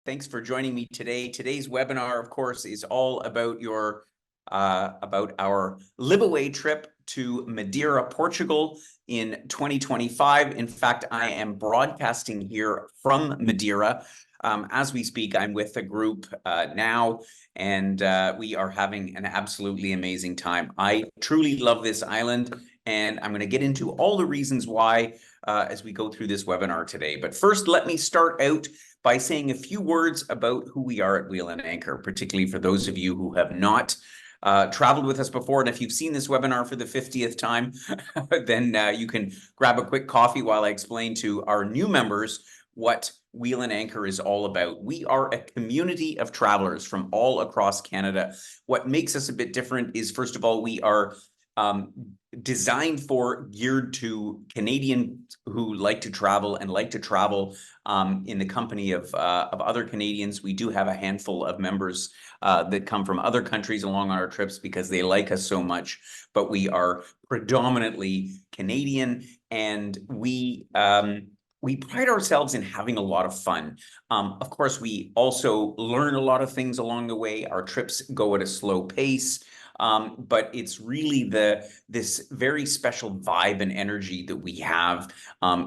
Thanks for joining me today. Today's webinar, of course, is all about about our liveaway trip to Madeira, Portugal in 2025. In fact, I am broadcasting here from Madeira. As we speak, I'm with a group now, and we are having an absolutely amazing time. I truly love this island, and I'm going to get into all the reasons why as we go through this webinar today. But first, let me start out by saying a few words about who we are at Wheel and Anchor, particularly for those of you who have not traveled with us before. And if you've seen this webinar for the 50th time, then you can grab a quick coffee while I explain to our new members what Wheel and Anchor is all about. We are a community of travelers from all across Canada. What makes us a bit different is, first of all, we are designed for, geared to Canadians who like to travel and like to travel in the company of other Canadians. We do have a handful of members that come from other countries along our trips because they like us so much, but we are predominantly Canadian, and we pride ourselves in having a lot of fun. Of course, we also learn a lot of things along the way. Our trips go at a slow pace. But it's really this very special vibe and energy that we have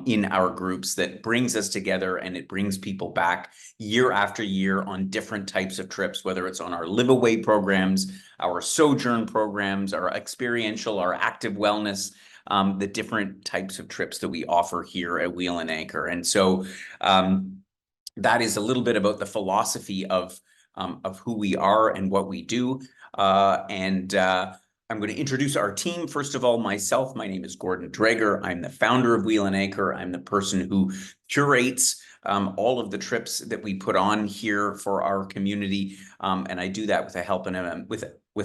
in our groups that brings us together, and it brings people back year after year on different types of trips, whether it's on our liveaway programs, our sojourn programs, our experiential, our active wellness, the different types of trips that we offer here at Wheel and Anchor. And so that is a little bit about the philosophy of who we are and what we do. I'm going to introduce our team. First of all, myself, my name is Gordon Drager. I'm the founder of Wheel and Anchor. I'm the person who curates all of the trips that we put on here for our community. And I do that with the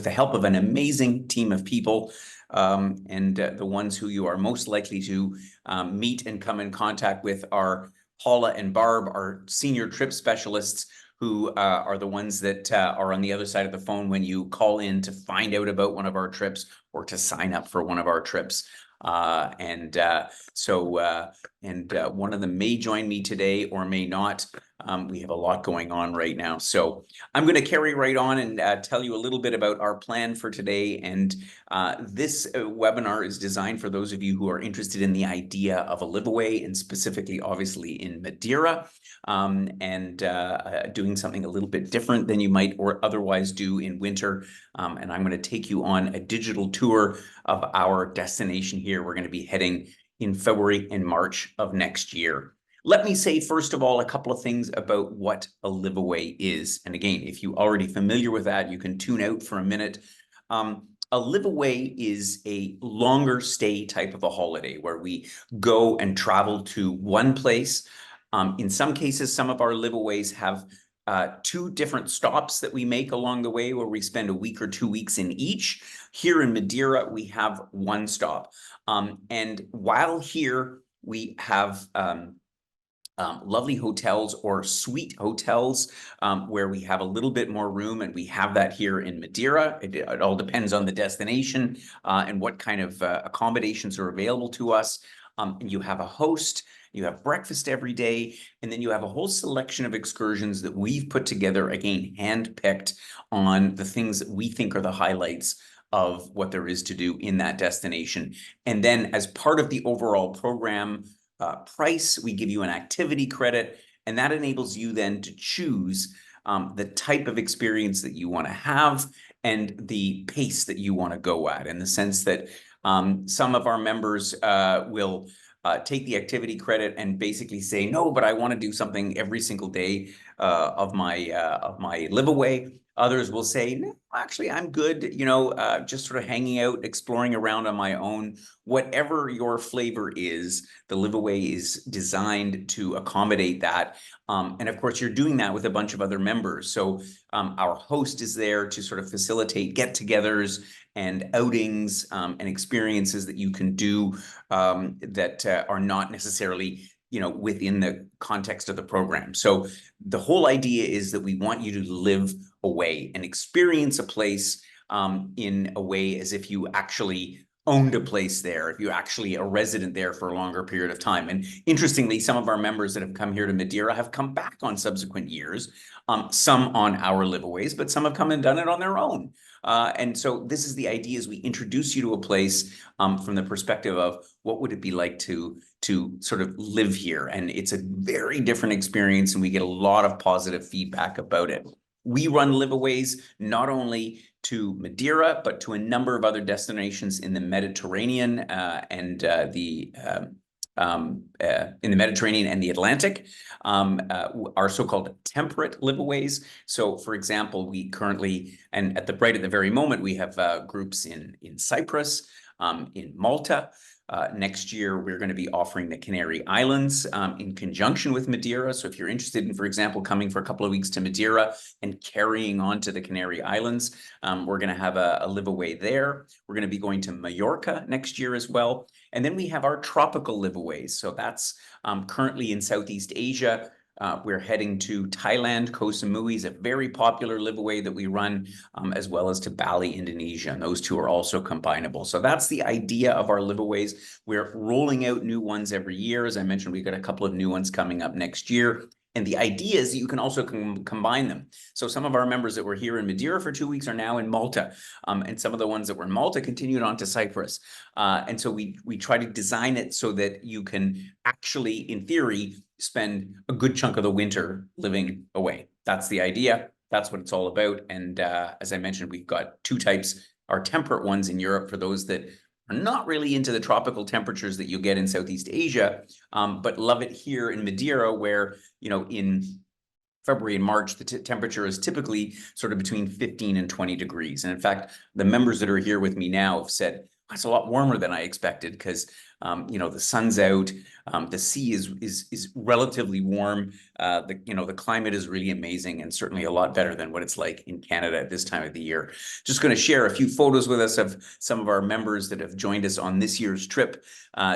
help of an amazing team of people. The ones who you are most likely to meet and come in contact with are Paula and Barb, our senior trip specialists, who are the ones that are on the other side of the phone when you call in to find out about one of our trips or to sign up for one of our trips. One of them may join me today or may not. We have a lot going on right now. So I'm going to carry right on and tell you a little bit about our plan for today. And this webinar is designed for those of you who are interested in the idea of a liveaway, and specifically, obviously, in Madeira, doing something a little bit different than you might or otherwise do in winter. And I'm going to take you on a digital tour of our destination here. We're going to be heading in February and March of next year. Let me say, first of all, a couple of things about what a liveaway is. And again, if you're already familiar with that, you can tune out for a minute. A liveaway is a longer stay type of a holiday where we go and travel to one place. In some cases, some of our liveaways have two different stops that we make along the way where we spend a week or 2 weeks in each. Here in Madeira, we have one stop. And while here, we have lovely hotels or suite hotels where we have a little bit more room, and we have that here in Madeira. It all depends on the destination and what kind of accommodations are available to us. You have a host, you have breakfast every day, and then you have a whole selection of excursions that we've put together, again, hand-picked on the things that we think are the highlights of what there is to do in that destination. And then as part of the overall program price, we give you an activity credit, and that enables you then to choose the type of experience that you want to have and the pace that you want to go at, in the sense that some of our members will take the activity credit and basically say, no, but I want to do something every single day of my liveaway. Others will say, no, actually, I'm good, just sort of hanging out, exploring around on my own. Whatever your flavor is, the liveaway is designed to accommodate that. And of course, you're doing that with a bunch of other members. So our host is there to sort of facilitate get-togethers and outings and experiences that you can do that are not necessarily within the context of the program. So the whole idea is that we want you to live away and experience a place in a way as if you actually owned a place there, if you're actually a resident there for a longer period of time. And interestingly, some of our members that have come here to Madeira have come back on subsequent years, some on our liveaways, but some have come and done it on their own. And so this is the idea, is we introduce you to a place from the perspective of what would it be like to sort of live here. And it's a very different experience, and we get a lot of positive feedback about it. We run liveaways not only to Madeira, but to a number of other destinations in the Mediterranean in the Mediterranean and the Atlantic, are so-called temperate liveaways. So, for example, we currently, and at the very moment, we have groups in Cyprus, in Malta. Next year, we're going to be offering the Canary Islands in conjunction with Madeira. So if you're interested in, for example, coming for a couple of weeks to Madeira and carrying on to the Canary Islands, we're going to have a liveaway there. We're going to be going to Mallorca next year as well. And then we have our tropical liveaways. So that's currently in Southeast Asia. We're heading to Thailand. Koh Samui is a very popular liveaway that we run, as well as to Bali, Indonesia, and those two are also combinable. So that's the idea of our liveaways. We're rolling out new ones every year. As I mentioned, we've got a couple of new ones coming up next year. And the idea is that you can also combine them. So some of our members that were here in Madeira for 2 weeks are now in Malta. And some of the ones that were in Malta continued on to Cyprus. And so we try to design it so that you can actually, in theory, spend a good chunk of the winter living away. That's the idea. That's what it's all about. And as I mentioned, we've got two types, our temperate ones in Europe for those that are not really into the tropical temperatures that you get in Southeast Asia, but love it here in Madeira, where, you know, in February and March, the temperature is typically sort of between 15 and 20 degrees. And in fact, the members that are here with me now have said, it's a lot warmer than I expected, because you know, the sun's out, the sea is relatively warm, the climate is really amazing, and certainly a lot better than what it's like in Canada at this time of the year. Just going to share a few photos with us of some of our members that have joined us on this year's trip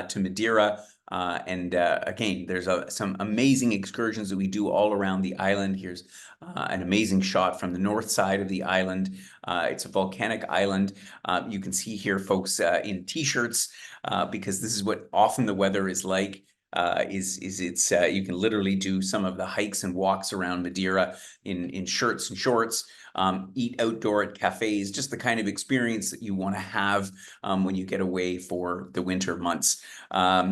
to Madeira. Again, there's some amazing excursions that we do all around the island. Here's an amazing shot from the north side of the island. It's a volcanic island. You can see here folks in t-shirts, because this is what often the weather is like. You can literally do some of the hikes and walks around Madeira in shirts and shorts, eat outdoor at cafes, just the kind of experience that you want to have when you get away for the winter months. I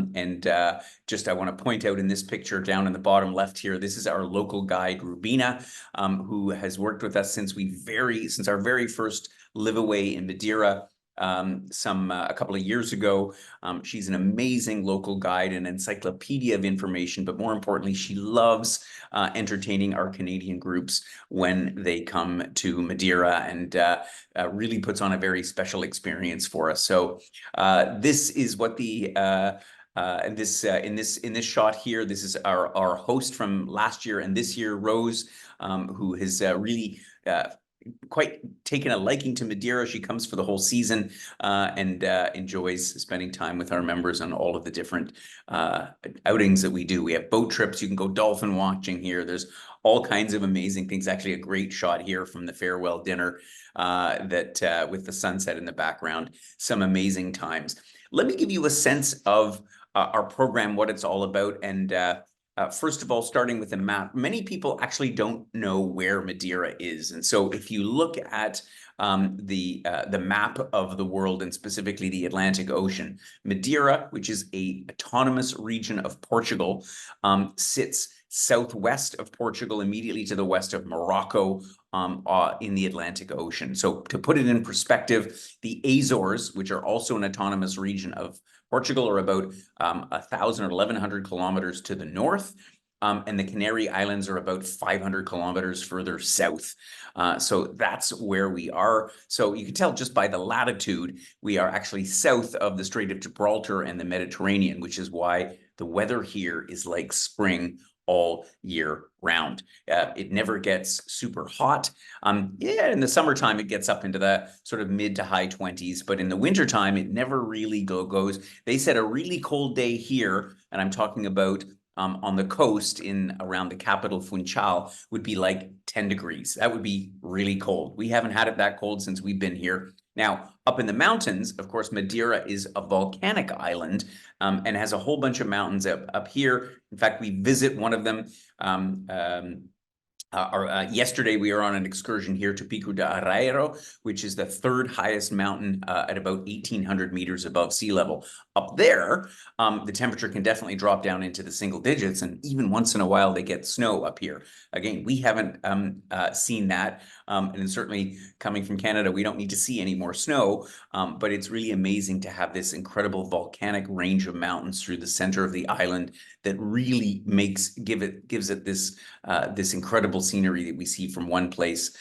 want to point out in this picture down in the bottom left here, this is our local guide, Rubina, who has worked with us since our very first liveaway in Madeira. A couple of years ago. She's an amazing local guide, an encyclopedia of information, but more importantly, she loves entertaining our Canadian groups when they come to Madeira, and really puts on a very special experience for us. So this is what in this shot here, this is our host from last year and this year, Rose, who has really quite taken a liking to Madeira. She comes for the whole season and enjoys spending time with our members on all of the different outings that we do. We have boat trips. You can go dolphin watching here. There's all kinds of amazing things. Actually, a great shot here from the farewell dinner with the sunset in the background. Some amazing times. Let me give you a sense of our program, what it's all about, and first of all, starting with a map, many people actually don't know where Madeira is. And so if you look at the map of the world, and specifically the Atlantic Ocean, Madeira, which is an autonomous region of Portugal, sits southwest of Portugal, immediately to the west of Morocco, in the Atlantic Ocean. So to put it in perspective, the Azores, which are also an autonomous region of Portugal, are about 1,000 or 1,100 kilometers to the north, and the Canary Islands are about 500 kilometers further south. So that's where we are. So you can tell just by the latitude, we are actually south of the Strait of Gibraltar and the Mediterranean, which is why the weather here is like spring all year round. It never gets super hot. In the summertime, it gets up into the sort of mid to high 20s, but in the wintertime, it never really goes. They said a really cold day here, and I'm talking about on the coast in around the capital Funchal would be like 10 degrees. That would be really cold. We haven't had it that cold since we've been here. Now, up in the mountains, of course, Madeira is a volcanic island and has a whole bunch of mountains up here. In fact, we visit one of them. Yesterday, we were on an excursion here to Pico de Arrairo, which is the third highest mountain at about 1,800 meters above sea level. Up there, the temperature can definitely drop down into the single digits, and even once in a while, they get snow up here. Again, we haven't seen that, and certainly coming from Canada, we don't need to see any more snow, but it's really amazing to have this incredible volcanic range of mountains through the center of the island that really gives it this incredible scenery that we see from one place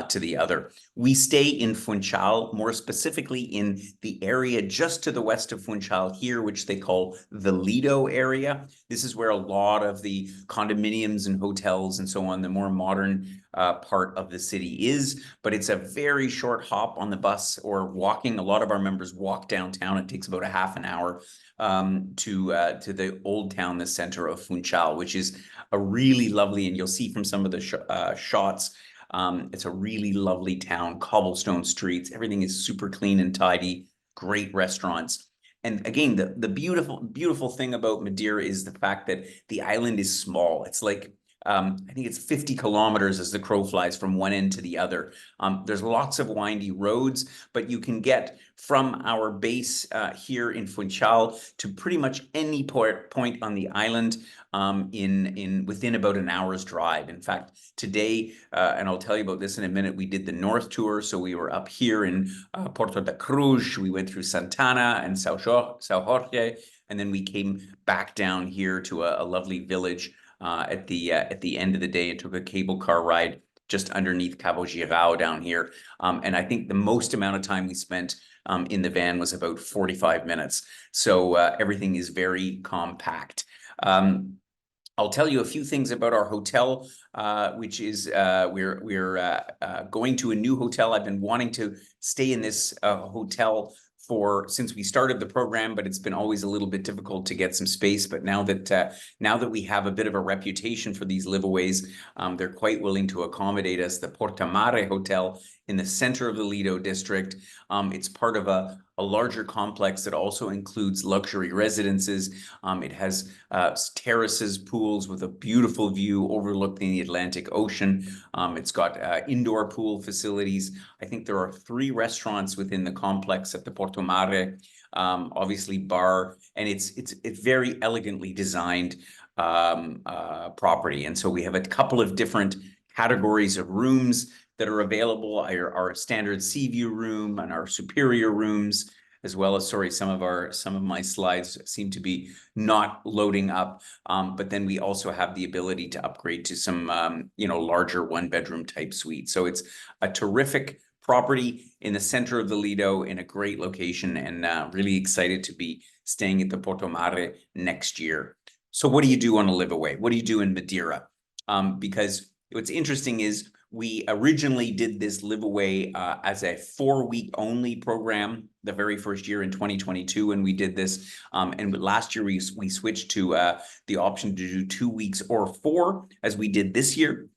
to the other. We stay in Funchal, more specifically in the area just to the west of Funchal here, which they call the Lido area. This is where a lot of the condominiums and hotels and so on, the more modern part of the city is, but it's a very short hop on the bus or walking. A lot of our members walk downtown. It takes about a half an hour to the old town, the center of Funchal, which is a really lovely, and you'll see from some of the shots, it's a really lovely town, cobblestone streets. Everything is super clean and tidy, great restaurants. And again, the beautiful thing about Madeira is the fact that the island is small. It's like, I think it's 50 kilometers as the crow flies from one end to the other. There's lots of windy roads, but you can get from our base here in Funchal to pretty much any point on the island within about an hour's drive. In fact, today, and I'll tell you about this in a minute, we did the North Tour. So we were up here in Porto da Cruz. We went through Santana and São Jorge, and then we came back down here to a lovely village at the end of the day. It took a cable car ride just underneath Cabo Girao down here. And I think the most amount of time we spent in the van was about 45 minutes. So everything is very compact. I'll tell you a few things about our hotel, which is we're going to a new hotel. I've been wanting to stay in this hotel since we started the program, but it's been always a little bit difficult to get some space. But now that we have a bit of a reputation for these liveaways, they're quite willing to accommodate us. The Portamare Hotel in the center of the Lido district. It's part of a larger complex that also includes luxury residences. It has terraces, pools with a beautiful view overlooking the Atlantic Ocean. It's got indoor pool facilities. I think there are 3 restaurants within the complex at the Porto Mare, obviously bar, and it's very elegantly designed property. And so we have a couple of different categories of rooms that are available, our standard sea view room and our superior rooms, as well as, sorry, some of my slides seem to be not loading up. But then we also have the ability to upgrade to some, larger 1-bedroom type suite. So it's a terrific property in the center of the Lido in a great location, and really excited to be staying at the Porto Mare next year. So what do you do on a liveaway? What do you do in Madeira? Because what's interesting is we originally did this liveaway as a 4-week only program the very first year in 2022 when we did this. And last year we switched to the option to do 2 weeks or 4 as we did this year.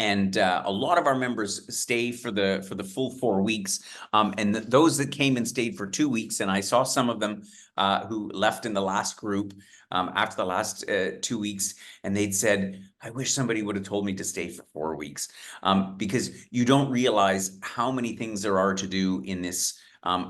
And a lot of our members stay for the full 4 weeks. And those that came and stayed for 2 weeks, and I saw some of them who left in the last group after the last 2 weeks, and they'd said, I wish somebody would have told me to stay for 4 weeks, because you don't realize how many things there are to do in this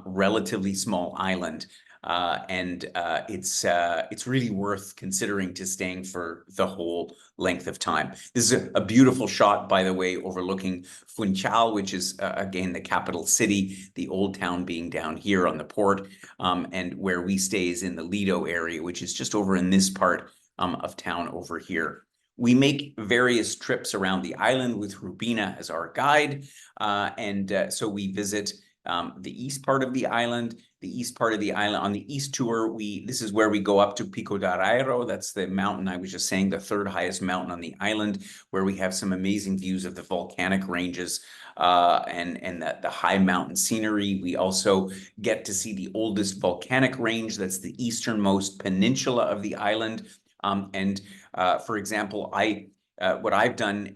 relatively small island. And it's really worth considering to staying for the whole length of time. This is a beautiful shot, by the way, overlooking Funchal, which is again the capital city, the old town being down here on the port, and where we stay is in the Lido area, which is just over in this part of town over here. We make various trips around the island with Rubina as our guide, and so we visit the east part of the island. The east part of the island, on the east tour, this is where we go up to Pico d'Areiro. That's the mountain I was just saying, the third highest mountain on the island, where we have some amazing views of the volcanic ranges and the high mountain scenery. We also get to see the oldest volcanic range. That's the easternmost peninsula of the island. For example, what I've done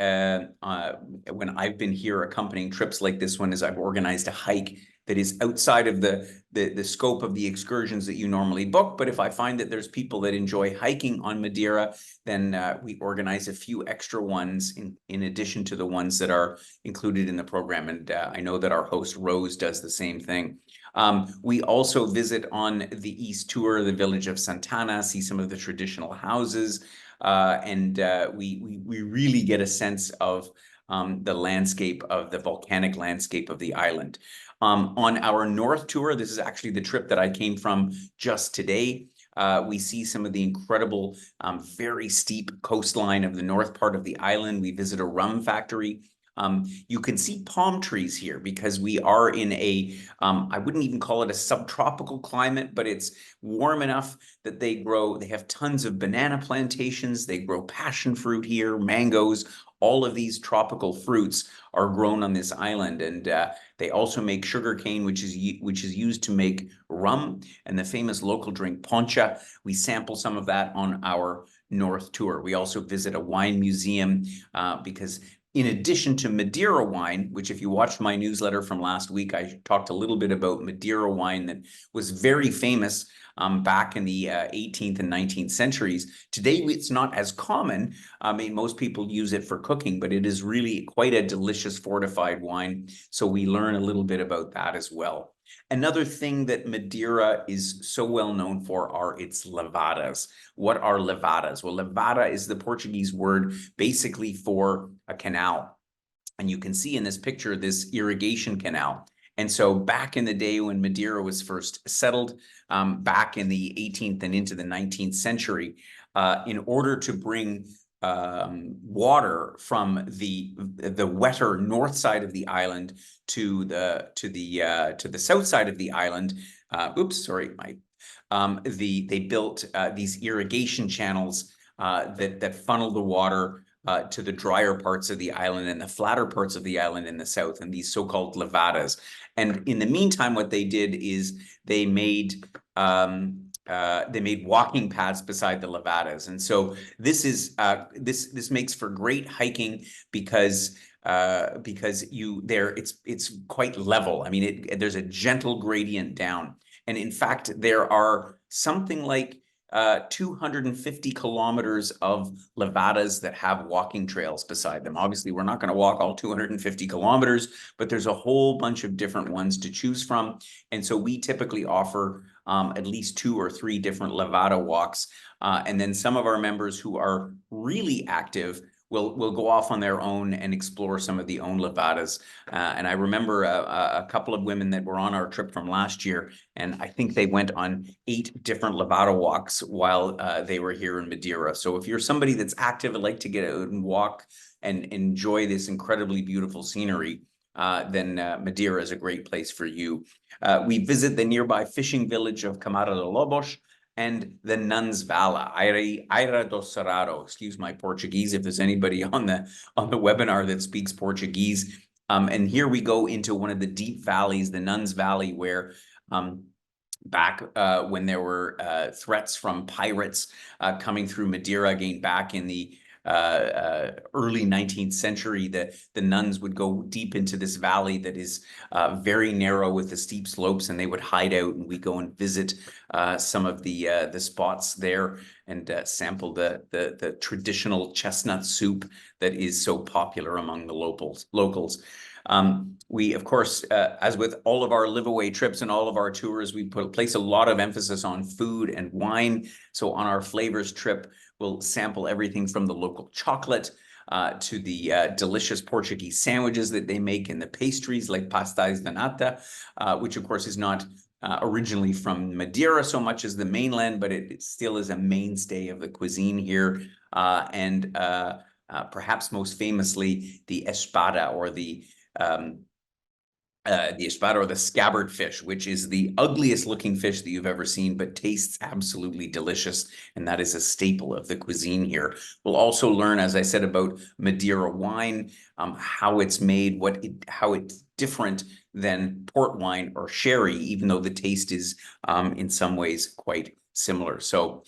when I've been here accompanying trips like this one is I've organized a hike that is outside of the scope of the excursions that you normally book. But if I find that there's people that enjoy hiking on Madeira, then we organize a few extra ones in addition to the ones that are included in the program. And I know that our host Rose does the same thing. We also visit on the East Tour, the village of Santana, see some of the traditional houses, and we really get a sense of the landscape of the volcanic landscape of the island. On our North Tour, this is actually the trip that I came from just today. We see some of the incredible, very steep coastline of the north part of the island. We visit a rum factory. You can see palm trees here because we are in I wouldn't even call it a subtropical climate, but it's warm enough that they have tons of banana plantations. They grow passion fruit here, mangoes. All of these tropical fruits are grown on this island, and they also make sugarcane, which is used to make rum and the famous local drink poncha. We sample some of that on our North Tour. We also visit a wine museum because in addition to Madeira wine, which if you watched my newsletter from last week, I talked a little bit about Madeira wine that was very famous back in the 18th and 19th centuries. Today, it's not as common. I mean, most people use it for cooking, but it is really quite a delicious fortified wine. So we learn a little bit about that as well. Another thing that Madeira is so well known for are its levadas. What are levadas? Well, levada is the Portuguese word basically for a canal. And you can see in this picture this irrigation canal. And so back in the day when Madeira was first settled, back in the 18th and into the 19th century, in order to bring water from the wetter north side of the island to the south side of the island, they built these irrigation channels that funnel the water to the drier parts of the island and the flatter parts of the island in the south, and these so-called levadas. And in the meantime, what they did is they made walking paths beside the levadas. And so this makes for great hiking because it's quite level. I mean, there's a gentle gradient down. And in fact, there are something like 250 kilometers of levadas that have walking trails beside them. Obviously, we're not going to walk all 250 kilometers, but there's a whole bunch of different ones to choose from. And so we typically offer at least 2 or 3 different levada walks. And then some of our members who are really active will go off on their own and explore some of the own levadas. And I remember a couple of women that were on our trip from last year, and I think they went on 8 different levada walks while they were here in Madeira. So if you're somebody that's active and like to get out and walk and enjoy this incredibly beautiful scenery, then Madeira is a great place for you. We visit the nearby fishing village of Camara de Lobos and the Nuns Vala, Aira do Serrado. Excuse my Portuguese if there's anybody on the webinar that speaks Portuguese. And here we go into one of the deep valleys, the Nuns Valley, where back when there were threats from pirates coming through Madeira, again back in the early 19th century, the nuns would go deep into this valley that is very narrow with the steep slopes, and they would hide out, and we go and visit some of the spots there and sample the traditional chestnut soup that is so popular among the locals. We, of course, as with all of our liveaway trips and all of our tours, we place a lot of emphasis on food and wine. So on our flavors trip, we'll sample everything from the local chocolate to the delicious Portuguese sandwiches that they make, and the pastries like pastéis de nata, which of course is not originally from Madeira so much as the mainland, but it still is a mainstay of the cuisine here. And perhaps most famously, the espada, or the the esparo, the scabbard fish, which is the ugliest looking fish that you've ever seen, but tastes absolutely delicious. And that is a staple of the cuisine here. We'll also learn, as I said, about Madeira wine, how it's made, how it's different than port wine or sherry, even though the taste is in some ways quite similar. So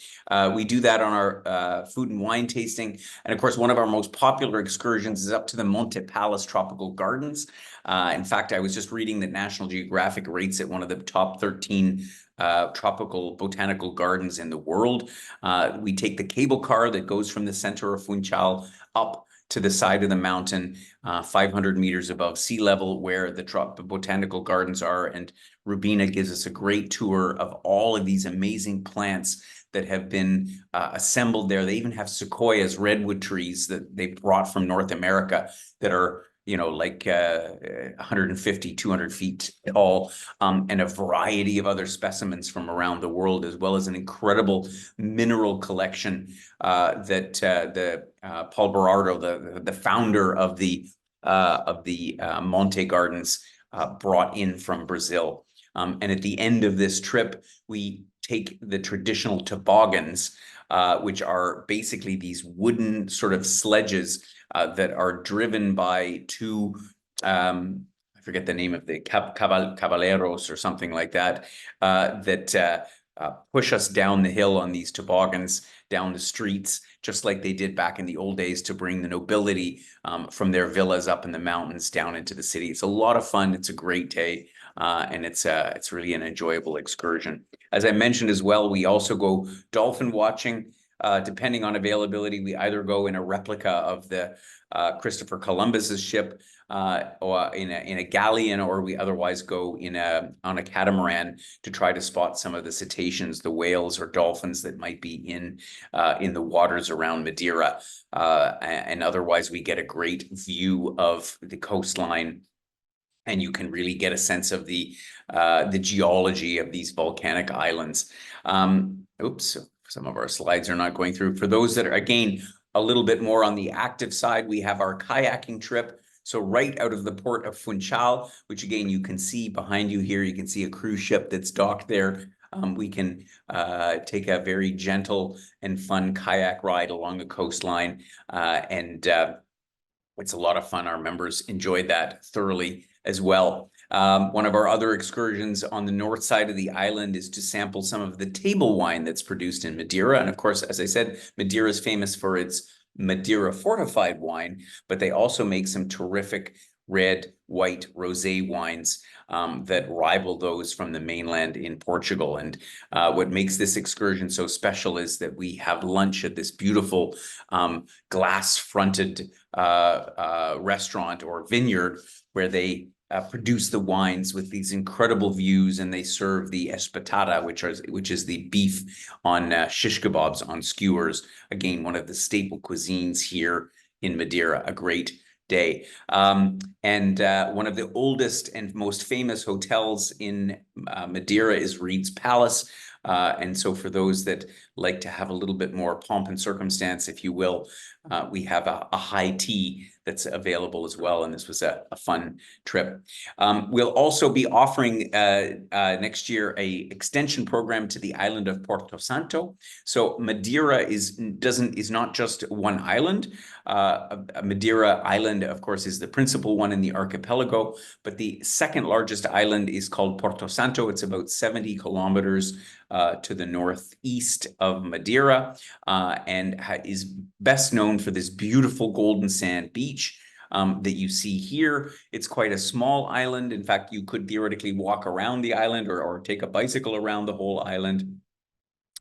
we do that on our food and wine tasting. And of course, one of our most popular excursions is up to the Monte Palas Tropical Gardens. In fact, I was just reading that National Geographic rates it one of the top 13 tropical botanical gardens in the world. We take the cable car that goes from the center of Funchal up to the side of the mountain, 500 meters above sea level, where the botanical gardens are. And Rubina gives us a great tour of all of these amazing plants that have been assembled there. They even have sequoias, redwood trees that they brought from North America that are, you know, like 150, 200 feet tall, and a variety of other specimens from around the world, as well as an incredible mineral collection that the Paul Berardo, the founder of the Monte Gardens, brought in from Brazil. And at the end of this trip, we take the traditional toboggans, which are basically these wooden sort of sledges that are driven by two, I forget the name of the caballeros or something like that, that push us down the hill on these toboggans, down the streets, just like they did back in the old days to bring the nobility from their villas up in the mountains down into the city. It's a lot of fun. It's a great day. And it's really an enjoyable excursion. As I mentioned as well, we also go dolphin watching. Depending on availability, we either go in a replica of the Christopher Columbus's ship, or in a galleon, or we otherwise go on a catamaran to try to spot some of the cetaceans, the whales or dolphins that might be in the waters around Madeira. And otherwise, we get a great view of the coastline, and you can really get a sense of the geology of these volcanic islands. Oops, some of our slides are not going through. For those that are, again, a little bit more on the active side, we have our kayaking trip. So right out of the port of Funchal, which again, you can see behind you here, you can see a cruise ship that's docked there. We can take a very gentle and fun kayak ride along the coastline, and it's a lot of fun. Our members enjoyed that thoroughly as well. One of our other excursions on the north side of the island is to sample some of the table wine that's produced in Madeira. And of course, as I said, Madeira is famous for its Madeira fortified wine, but they also make some terrific red, white, rosé wines that rival those from the mainland in Portugal. And what makes this excursion so special is that we have lunch at this beautiful glass-fronted restaurant or vineyard where they produce the wines with these incredible views, and they serve the espetada, which is the beef on shish kebabs on skewers. Again, one of the staple cuisines here in Madeira. A great day. And one of the oldest and most famous hotels in Madeira is Reed's Palace. And so for those that like to have a little bit more pomp and circumstance, if you will, we have a high tea that's available as well. And this was a fun trip. We'll also be offering next year a extension program to the island of Porto Santo. So Madeira is not just one island. Madeira Island, of course, is the principal one in the archipelago, but the second largest island is called Porto Santo. It's about 70 kilometers to the northeast of Madeira, and is best known for this beautiful golden sand beach that you see here. It's quite a small island. In fact, you could theoretically walk around the island or take a bicycle around the whole island.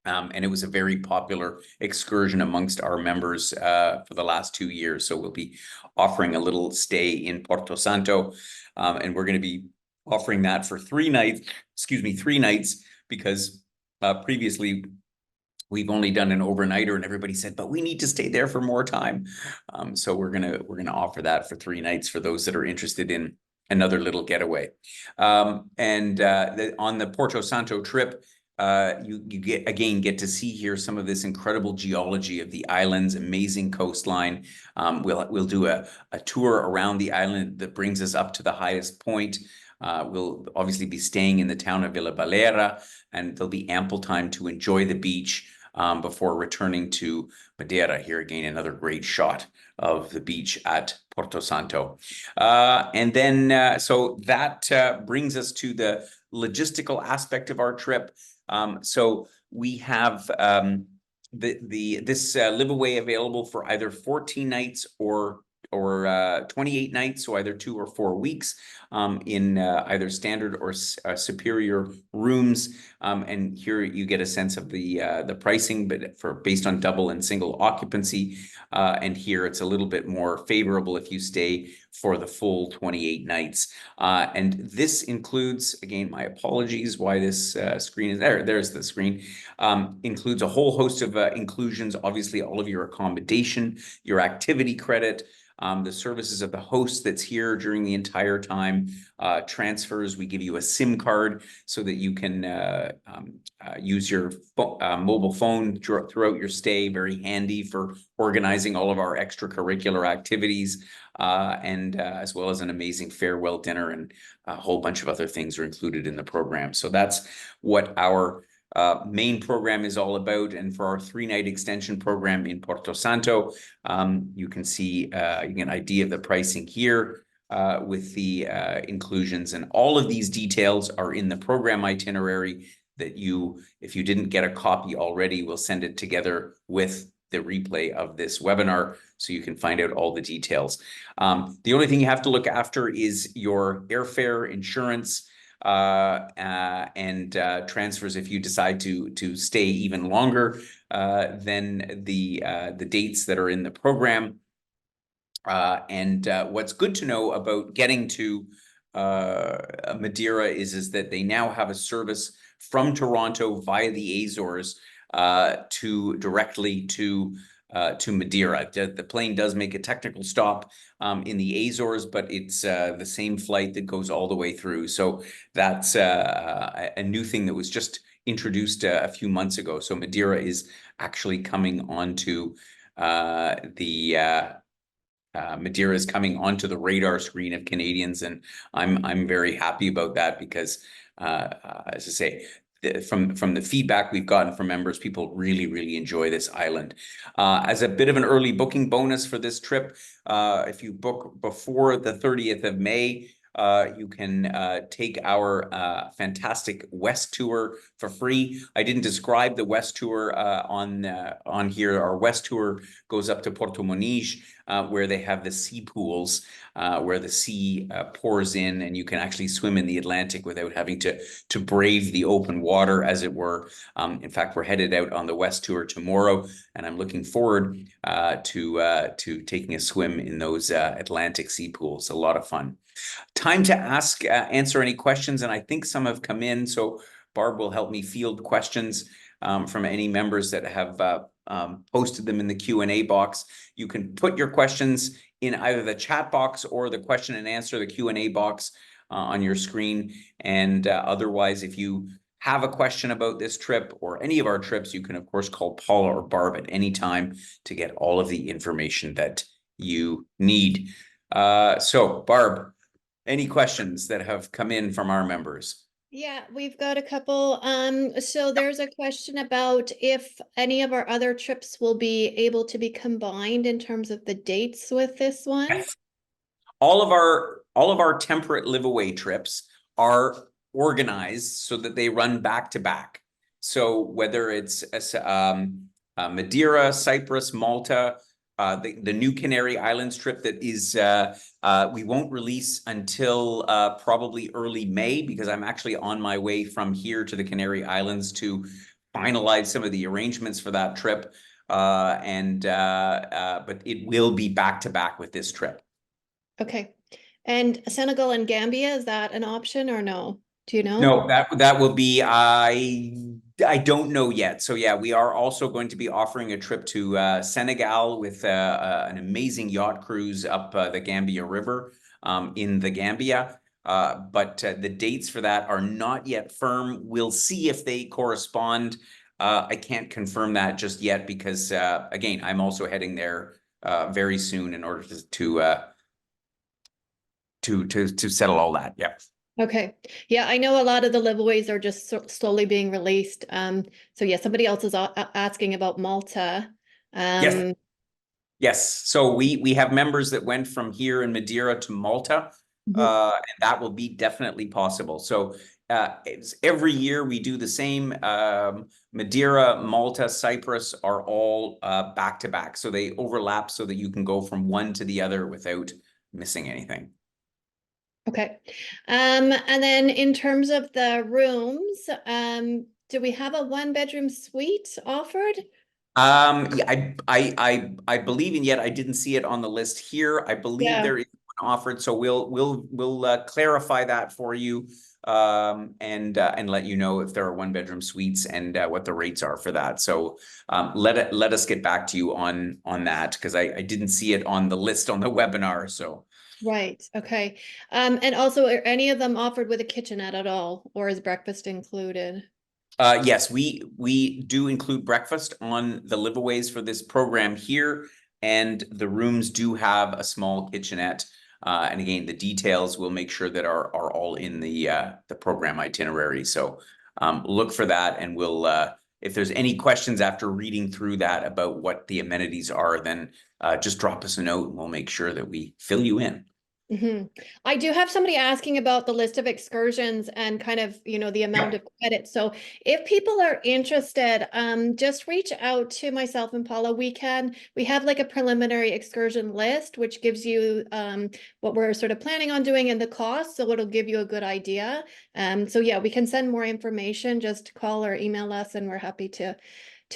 And it was a very popular excursion amongst our members for the last 2 years. So we'll be offering a little stay in Porto Santo, and we're going to be offering that for 3 nights, because previously we've only done an overnighter, and everybody said, but we need to stay there for more time. So we're gonna offer that for 3 nights for those that are interested in another little getaway. On the Porto Santo trip, you get to see here some of this incredible geology of the island's amazing coastline. We'll do a tour around the island that brings us up to the highest point. We'll obviously be staying in the town of Vila Baleira, and there'll be ample time to enjoy the beach before returning to Madeira. Here again, another great shot of the beach at Porto Santo. And then, so that brings us to the logistical aspect of our trip. So we have this liveaway available for either 14 nights or 28 nights, so either 2 or 4 weeks in either standard or superior rooms. And here you get a sense of the pricing, but based on double and single occupancy. And here it's a little bit more favorable if you stay for the full 28 nights. And this includes, again, my apologies why this screen is there. There's the screen. Includes a whole host of inclusions, obviously all of your accommodation, your activity credit, the services of the host that's here during the entire time, transfers. We give you a SIM card so that you can use your mobile phone throughout your stay. Very handy for organizing all of our extracurricular activities, and as well as an amazing farewell dinner, and a whole bunch of other things are included in the program. So that's what our main program is all about. And for our 3-night extension program in Porto Santo, you can see you get an idea of the pricing here with the inclusions, and all of these details are in the program itinerary that if you didn't get a copy already, we'll send it together with the replay of this webinar so you can find out all the details. The only thing you have to look after is your airfare, insurance, and transfers if you decide to stay even longer than the dates that are in the program. And what's good to know about getting to Madeira is that they now have a service from Toronto via the Azores directly to Madeira. The plane does make a technical stop in the Azores, but it's the same flight that goes all the way through. So that's a new thing that was just introduced a few months ago. So Madeira is actually coming onto Madeira is coming onto the radar screen of Canadians, and I'm very happy about that because, as I say, from the feedback we've gotten from members, people really enjoy this island. As a bit of an early booking bonus for this trip, if you book before the 30th of May, you can take our fantastic West Tour for free. I didn't describe the West Tour on here. Our West Tour goes up to Porto Moniz, where they have the sea pools, where the sea pours in, and you can actually swim in the Atlantic without having to brave the open water, as it were. In fact, we're headed out on the West Tour tomorrow, and I'm looking forward to taking a swim in those Atlantic sea pools. A lot of fun. Time to answer any questions, and I think some have come in, so Barb will help me field questions from any members that have posted them in the Q&A box. You can put your questions in either the chat box or the question and answer, the Q&A box on your screen. And otherwise, if you have a question about this trip or any of our trips, you can, of course, call Paula or Barb at any time to get all of the information that you need. So, Barb, any questions that have come in from our members? Yeah, we've got a couple. So there's a question about if any of our other trips will be able to be combined in terms of the dates with this one. Yes. All of our temperate liveaway trips are organized so that they run back to back. So whether it's Madeira, Cyprus, Malta, the new Canary Islands trip that is we won't release until probably early May, because I'm actually on my way from here to the Canary Islands to finalize some of the arrangements for that trip. But it will be back to back with this trip. Okay. And Senegal and Gambia, is that an option or no? Do you know? No, that will be, I don't know yet. So yeah, we are also going to be offering a trip to Senegal with an amazing yacht cruise up the Gambia River in the Gambia. But the dates for that are not yet firm. We'll see if they correspond. I can't confirm that just yet because, again, I'm also heading there very soon in order to settle all that. Yeah. Okay. Yeah, I know a lot of the liveaways are just slowly being released. So yeah, somebody else is asking about Malta. Yes. Um, Yes, so we have members that went from here in Madeira to Malta, mhm. and that will be definitely possible. So every year we do the same. Madeira, Malta, Cyprus are all back to back, so they overlap so that you can go from one to the other without missing anything. Okay. And then in terms of the rooms, do we have a one bedroom suite offered? Yeah, I believe, and yet I didn't see it on the list here. I believe Yeah. there is one offered, so we'll clarify that for you, and let you know if there are one bedroom suites and what the rates are for that. So let us get back to you on that because I didn't see it on the list on the webinar. So. Right. Okay. And also, are any of them offered with a kitchenette at all, or is breakfast included? Yes, we do include breakfast on the liveaways for this program here, and the rooms do have a small kitchenette. And again, the details we'll make sure that are all in the program itinerary. So look for that, and we'll if there's any questions after reading through that about what the amenities are, then just drop us a note, and we'll make sure that we fill you in. Hmm. I do have somebody asking about the list of excursions and kind of, the amount Yep. of credit. So if people are interested, just reach out to myself and Paula. We have like a preliminary excursion list, which gives you what we're sort of planning on doing and the cost. So it'll give you a good idea. So yeah, we can send more information. Just call or email us, and we're happy to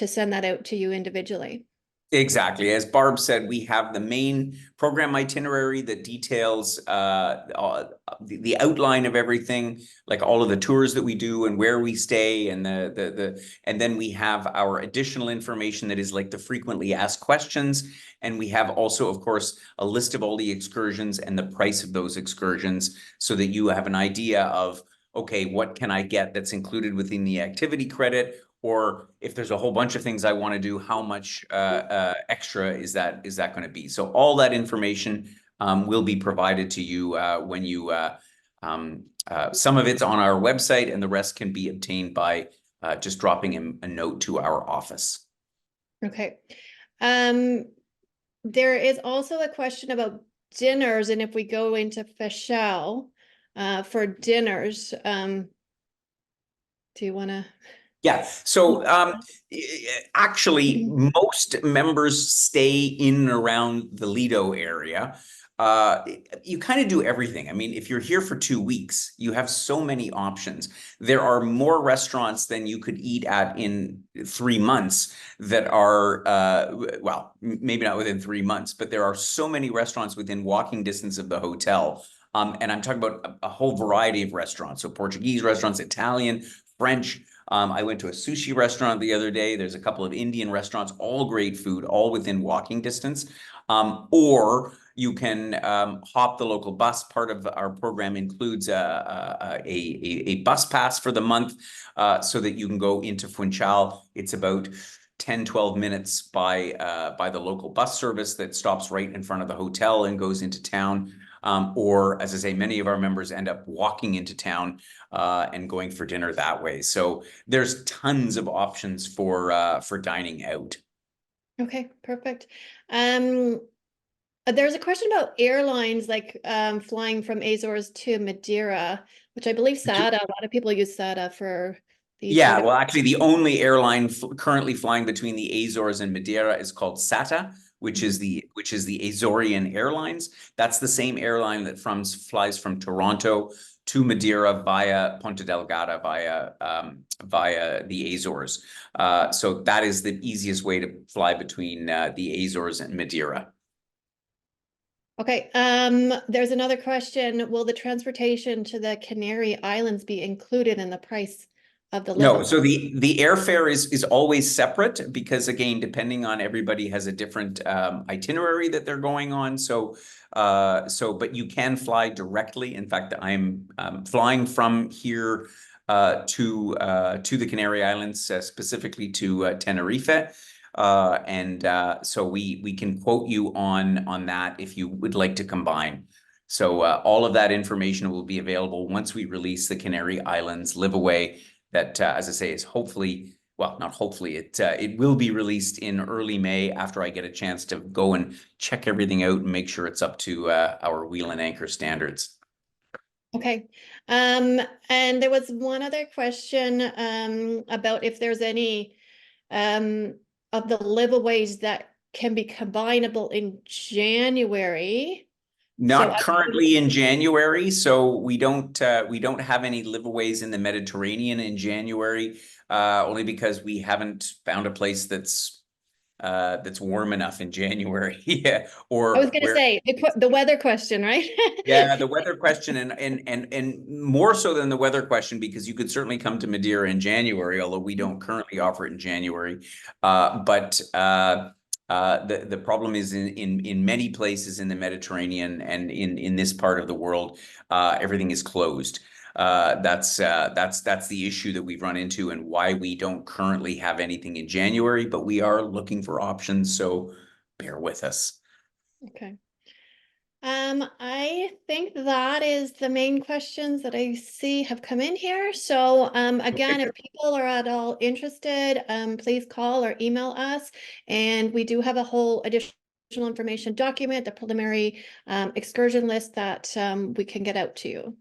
send that out to you individually. Exactly. As Barb said, we have the main program itinerary that details the outline of everything, like all of the tours that we do and where we stay, and and then we have our additional information that is like the frequently asked questions. And we have also, of course, a list of all the excursions and the price of those excursions so that you have an idea of, okay, what can I get that's included within the activity credit? Or if there's a whole bunch of things I want to do, how much extra is that going to be? So all that information will be provided to you when you. Some of it's on our website, and the rest can be obtained by just dropping a note to our office. Okay. Um, There is also a question about dinners, and if we go into Funchal for dinners, do you want to? Yeah. So actually, most members stay in and around the Lido area. Uh, you kind of do everything. I mean, if you're here for 2 weeks, you have so many options. There are more restaurants than you could eat at in 3 months that are, well, maybe not within 3 months, but there are so many restaurants within walking distance of the hotel. And I'm talking about a whole variety of restaurants. So Portuguese restaurants, Italian, French. I went to a sushi restaurant the other day. There's a couple of Indian restaurants, all great food, all within walking distance. Or you can hop the local bus. Part of our program includes a bus pass for the month so that you can go into Funchal. It's about 10, 12 minutes by the local bus service that stops right in front of the hotel and goes into town. Or, as I say, many of our members end up walking into town and going for dinner that way. So there's tons of options for dining out. Okay, perfect. Um, there's a question about airlines, like flying from Azores to Madeira, which I believe SATA. A lot of people use SATA for these Yeah, sort of. well, actually, the only airline currently flying between the Azores and Madeira is called SATA, which is the Azorian Airlines. That's the same airline that flies from Toronto to Madeira via Ponta Delgada via the Azores. So that is the easiest way to fly between the Azores and Madeira. Okay, there's another question. Will the transportation to the Canary Islands be included in the price of the No, live-away? so the airfare is always separate because again, depending on everybody has a different itinerary that they're going on. So but you can fly directly. In fact, I'm flying from here to the Canary Islands, specifically to Tenerife. And so we can quote you on that if you would like to combine. So all of that information will be available once we release the Canary Islands LiveAway that, as I say, is hopefully, well, not hopefully, it will be released in early May after I get a chance to go and check everything out and make sure it's up to our Wheel and Anchor standards. Okay. And there was one other question about if there's any of the liveaways that can be combinable in January. So Not currently in January, so we don't have any liveaways in the Mediterranean in January, only because we haven't found a place that's warm enough in January. Yeah, I was or going to where, say the weather question, right? yeah, the weather question, and more so than the weather question, because you could certainly come to Madeira in January, although we don't currently offer it in January. But the problem is in many places in the Mediterranean and in this part of the world, everything is closed. That's the issue that we've run into and why we don't currently have anything in January, but we are looking for options, so bear with us. Okay. I think that is the main questions that I see have come in here. So again, if people are at all interested, please call or email us. And we do have a whole additional information document, the preliminary excursion list that we can get out to you.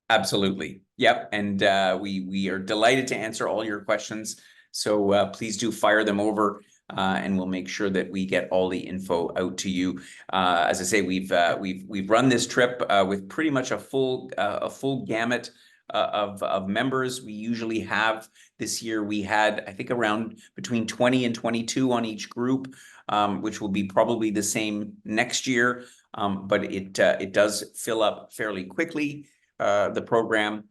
Absolutely. Yep. And we are delighted to answer all your questions. So please do fire them over, and we'll make sure that we get all the info out to you. As I say, we've run this trip with pretty much a full gamut of members. We usually have this year. We had, I think, around between 20 and 22 on each group, which will be probably the same next year. But it does fill up fairly quickly, the program.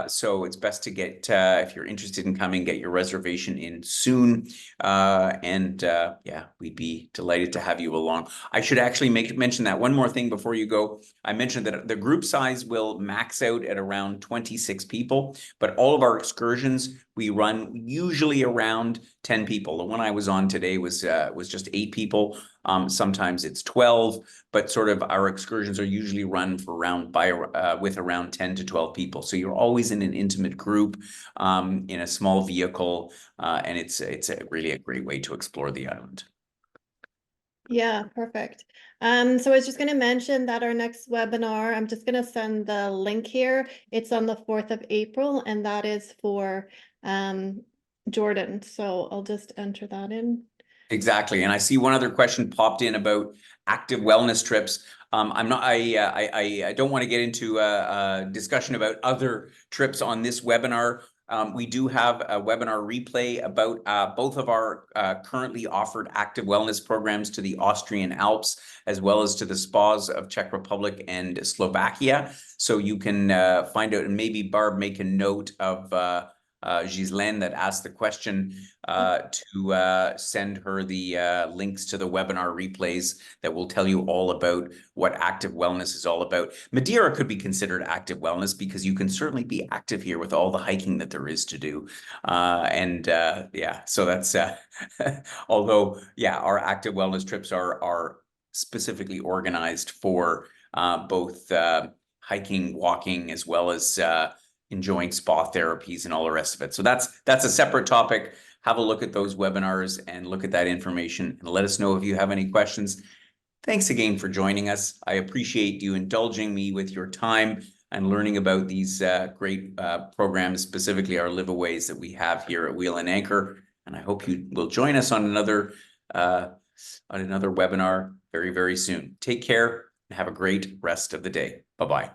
So it's best to get, if you're interested in coming, get your reservation in soon. Yeah, we'd be delighted to have you along. I should actually mention that one more thing before you go. I mentioned that the group size will max out at around 26 people, but all of our excursions, we run usually around 10 people. The one I was on today was just 8 people. Sometimes it's 12, but sort of our excursions are usually run for with around 10 to 12 people. So you're always in an intimate group, in a small vehicle, and it's really a great way to explore the island. Yeah, perfect. So I was just going to mention that our next webinar, I'm just going to send the link here. It's on the 4th of April, and that is for Jordan. So I'll just enter that in. Exactly. And I see one other question popped in about active wellness trips. I don't want to get into a discussion about other trips on this webinar. We do have a webinar replay about both of our currently offered active wellness programs to the Austrian Alps, as well as to the spas of Czech Republic and Slovakia. So you can find out, and maybe Barb make a note of Ghislaine that asked the question, to send her the links to the webinar replays that will tell you all about what active wellness is all about. Madeira could be considered active wellness because you can certainly be active here with all the hiking that there is to do. Yeah, so that's although, yeah, our active wellness trips are specifically organized for both hiking, walking, as well as enjoying spa therapies and all the rest of it. So that's a separate topic. Have a look at those webinars and look at that information and let us know if you have any questions. Thanks again for joining us. I appreciate you indulging me with your time and learning about these great programs, specifically our liveaways that we have here at Wheel and Anchor. And I hope you will join us on another webinar very, very soon. Take care and have a great rest of the day. Bye-bye.